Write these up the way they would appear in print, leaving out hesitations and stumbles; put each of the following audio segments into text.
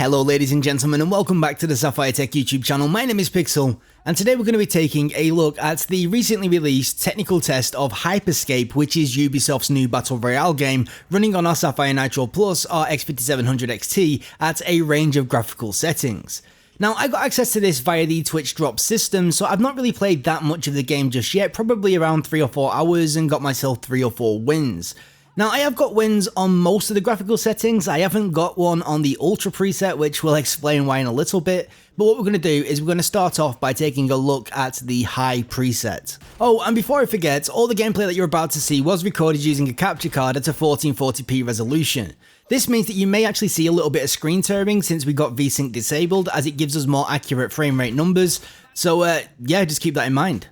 Hello ladies and gentlemen, and welcome back to the Sapphire Tech YouTube channel. My name is Pixel, and today we're going to be taking a look at the recently released technical test of HYPERSCAPE, which is Ubisoft's new Battle Royale game, running on our SAPPHIRE NITRO Plus RX 5700 XT at a range of graphical settings. Now, I got access to this via the Twitch drop system, so I've not really played that much of the game just yet, probably around 3 or 4 hours, and got myself 3 or 4 wins. Now, I have got wins on most of the graphical settings. I haven't got one on the Ultra preset, which we'll explain why in a little bit. But what we're going to do is we're going to start off by taking a look at the High preset. Oh, and before I forget, all the gameplay that you're about to see was recorded using a capture card at a 1440p resolution. This means that you may actually see a little bit of screen tearing since we got VSync disabled, as it gives us more accurate frame rate numbers. So yeah, just keep that in mind.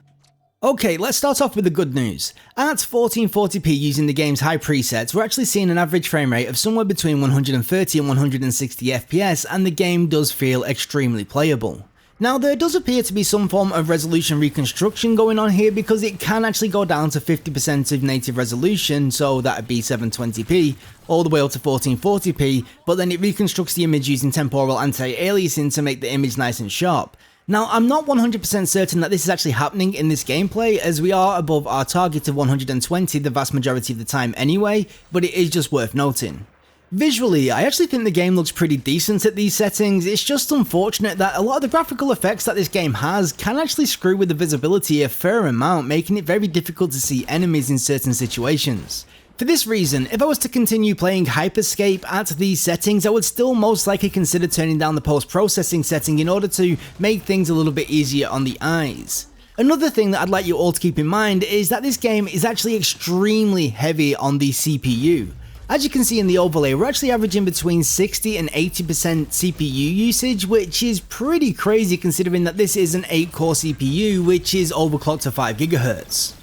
Okay, let's start off with the good news. At 1440p using the game's high presets, we're actually seeing an average frame rate of somewhere between 130 and 160 FPS, and the game does feel extremely playable. Now, there does appear to be some form of resolution reconstruction going on here, because it can actually go down to 50% of native resolution, so that'd be 720p, all the way up to 1440p, but then it reconstructs the image using temporal anti-aliasing to make the image nice and sharp. Now, I'm not 100% certain that this is actually happening in this gameplay, as we are above our target of 120 the vast majority of the time anyway, but it is just worth noting. Visually, I actually think the game looks pretty decent at these settings. It's just unfortunate that a lot of the graphical effects that this game has can actually screw with the visibility a fair amount, making it very difficult to see enemies in certain situations. For this reason, if I was to continue playing HYPERSCAPE at these settings, I would still most likely consider turning down the post-processing setting in order to make things a little bit easier on the eyes. Another thing that I'd like you all to keep in mind is that this game is actually extremely heavy on the CPU. As you can see in the overlay, we're actually averaging between 60 and 80% CPU usage, which is pretty crazy considering that this is an 8-core CPU, which is overclocked to 5 GHz.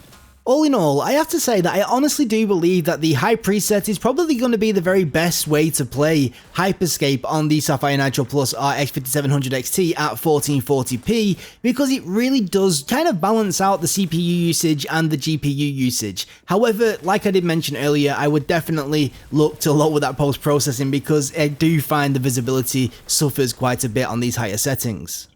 All in all, I have to say that I honestly do believe that the high preset is probably going to be the very best way to play HYPERSCAPE on the SAPPHIRE NITRO Plus RX 5700 XT at 1440p, because it really does kind of balance out the CPU usage and the GPU usage. However, like I did mention earlier, I would definitely look to lower that post-processing, because I do find the visibility suffers quite a bit on these higher settings.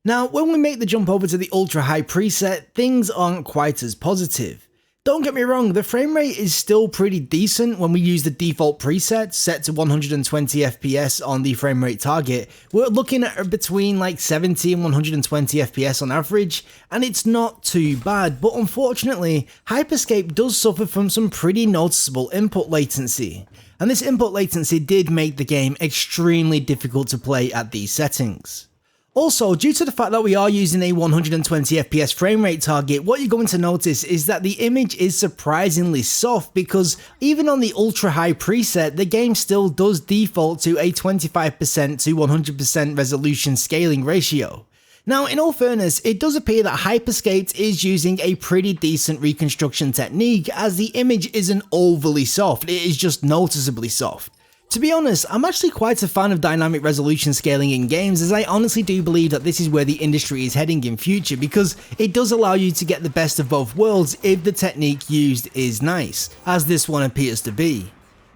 Now, when we make the jump over to the ultra high preset, things aren't quite as positive. Don't get me wrong, the frame rate is still pretty decent when we use the default preset set to 120 FPS on the frame rate target. We're looking at between like 70 and 120 FPS on average, and it's not too bad, but unfortunately, HYPERSCAPE does suffer from some pretty noticeable input latency. And this input latency did make the game extremely difficult to play at these settings. Also, due to the fact that we are using a 120 FPS frame rate target, what you're going to notice is that the image is surprisingly soft, because even on the ultra high preset, the game still does default to a 25% to 100% resolution scaling ratio. Now, in all fairness, it does appear that HYPERSCAPE is using a pretty decent reconstruction technique, as the image isn't overly soft, it is just noticeably soft. To be honest, I'm actually quite a fan of dynamic resolution scaling in games, as I honestly do believe that this is where the industry is heading in future, because it does allow you to get the best of both worlds if the technique used is nice, as this one appears to be.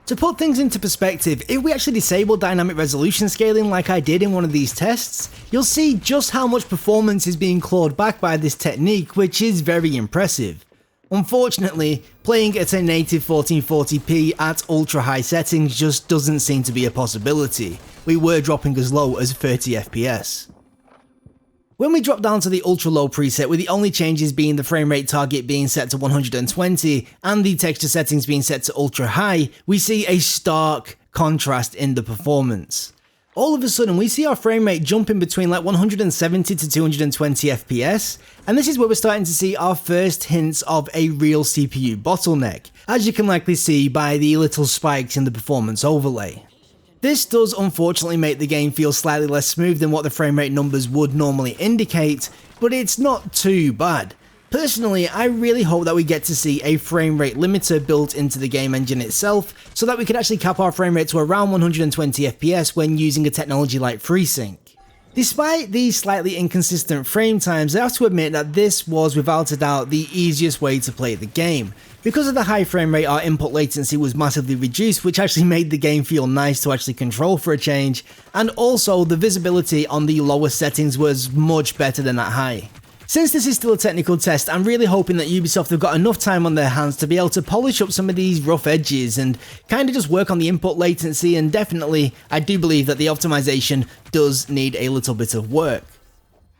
To put things into perspective, if we actually disable dynamic resolution scaling like I did in one of these tests, you'll see just how much performance is being clawed back by this technique, which is very impressive. Unfortunately, playing at a native 1440p at ultra high settings just doesn't seem to be a possibility. We were dropping as low as 30 FPS. When we drop down to the ultra low preset, with the only changes being the frame rate target being set to 120 and the texture settings being set to ultra high, we see a stark contrast in the performance. All of a sudden, we see our frame rate jumping between like 170 to 220 FPS, and this is where we're starting to see our first hints of a real CPU bottleneck, as you can likely see by the little spikes in the performance overlay. This does unfortunately make the game feel slightly less smooth than what the frame rate numbers would normally indicate, but it's not too bad. Personally, I really hope that we get to see a frame rate limiter built into the game engine itself, so that we can actually cap our frame rate to around 120 FPS when using a technology like FreeSync. Despite these slightly inconsistent frame times, I have to admit that this was without a doubt the easiest way to play the game. Because of the high frame rate, our input latency was massively reduced, which actually made the game feel nice to actually control for a change, and also the visibility on the lower settings was much better than at high. Since this is still a technical test, I'm really hoping that Ubisoft have got enough time on their hands to be able to polish up some of these rough edges and kind of just work on the input latency, and definitely I do believe that the optimization does need a little bit of work.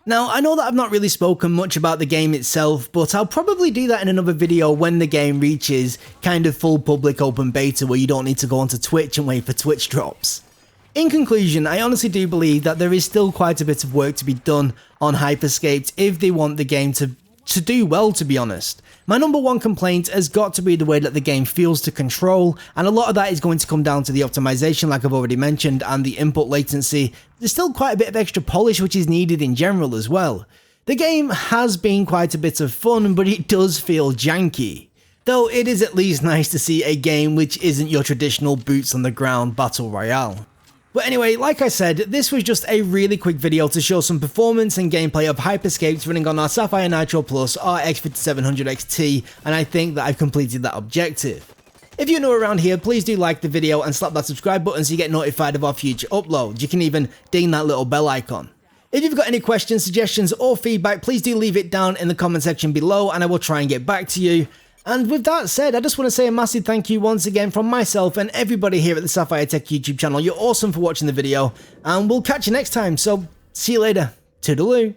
Now, I know that I've not really spoken much about the game itself, but I'll probably do that in another video when the game reaches kind of full public open beta where you don't need to go onto Twitch and wait for Twitch drops. In conclusion, I honestly do believe that there is still quite a bit of work to be done on Hyperscape if they want the game to do well, to be honest. My number one complaint has got to be the way that the game feels to control, and a lot of that is going to come down to the optimization like I've already mentioned, and the input latency. There's still quite a bit of extra polish which is needed in general as well. The game has been quite a bit of fun, but it does feel janky. Though it is at least nice to see a game which isn't your traditional boots on the ground battle royale. But anyway, like I said, this was just a really quick video to show some performance and gameplay of Hyperscape running on our SAPPHIRE NITRO Plus RX 5700 XT, and I think that I've completed that objective. If you're new around here, please do like the video and slap that subscribe button so you get notified of our future uploads. You can even ding that little bell icon. If you've got any questions, suggestions or feedback, please do leave it down in the comment section below and I will try and get back to you. And with that said, I just want to say a massive thank you once again from myself and everybody here at the Sapphire Tech YouTube channel. You're awesome for watching the video, and we'll catch you next time, so see you later. Toodaloo.